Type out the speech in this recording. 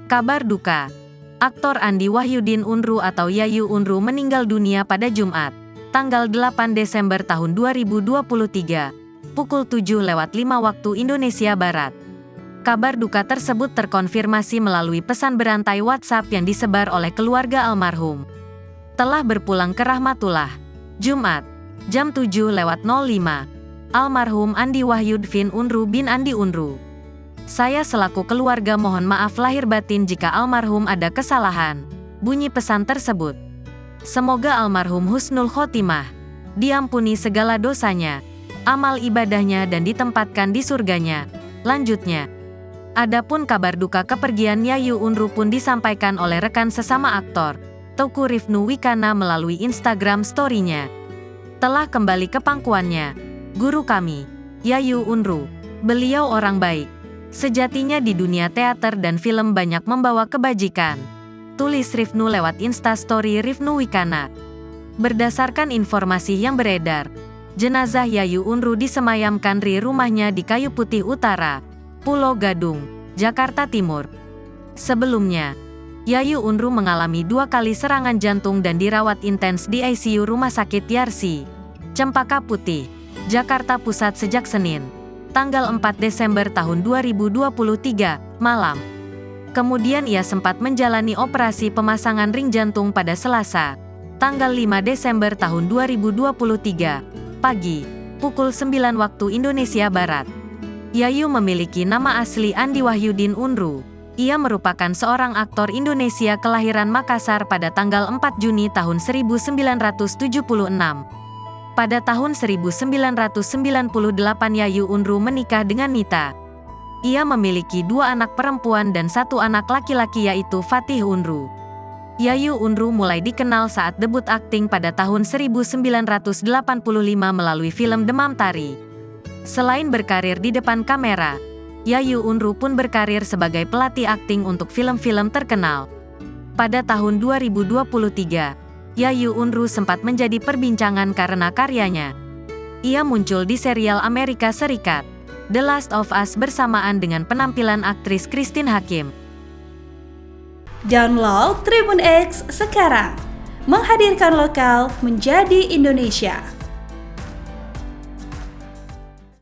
Kabar duka. Aktor Andi Wahyudin Unru atau Yayu Unru meninggal dunia pada Jumat, tanggal 8 Desember tahun 2023, pukul 7:05 waktu Indonesia Barat. Kabar duka tersebut terkonfirmasi melalui pesan berantai WhatsApp yang disebar oleh keluarga almarhum. Telah berpulang ke rahmatullah. Jumat, jam 7:05. Almarhum Andi Wahyudin Unru bin Andi Unru. Saya selaku keluarga mohon maaf lahir batin jika almarhum ada kesalahan. Bunyi pesan tersebut. Semoga almarhum husnul khotimah, diampuni segala dosanya, amal ibadahnya dan ditempatkan di surganya. Lanjutnya, adapun kabar duka kepergian Yayu Unru pun disampaikan oleh rekan sesama aktor, Teuku Rifnu Wikana melalui Instagram story-nya. Telah kembali ke pangkuannya, guru kami, Yayu Unru. Beliau orang baik. Sejatinya di dunia teater dan film banyak membawa kebajikan. Tulis Rifnu lewat Instastory Rifnu Wikana. Berdasarkan informasi yang beredar, jenazah Yayu Unru disemayamkan di rumahnya di Kayu Putih Utara, Pulau Gadung, Jakarta Timur. Sebelumnya, Yayu Unru mengalami 2 kali serangan jantung dan dirawat intens di ICU Rumah Sakit Yarsi, Cempaka Putih, Jakarta Pusat sejak Senin, tanggal 4 Desember tahun 2023, malam. Kemudian ia sempat menjalani operasi pemasangan ring jantung pada Selasa, tanggal 5 Desember tahun 2023, pagi, pukul 9 waktu Indonesia Barat. Yayu memiliki nama asli Andi Wahyudin Unru. Ia merupakan seorang aktor Indonesia kelahiran Makassar pada tanggal 4 Juni tahun 1976. Pada tahun 1998 Yayu Unru menikah dengan Mita. Ia memiliki 2 anak perempuan dan 1 anak laki-laki yaitu Fatih Unru. Yayu Unru mulai dikenal saat debut akting pada tahun 1985 melalui film Demam Tari. Selain berkarir di depan kamera, Yayu Unru pun berkarir sebagai pelatih akting untuk film-film terkenal. Pada tahun 2023, Yayu Unru sempat menjadi perbincangan karena karyanya. Ia muncul di serial Amerika Serikat, The Last of Us bersamaan dengan penampilan aktris Christine Hakim. Download Tribun X sekarang, menghadirkan lokal menjadi Indonesia.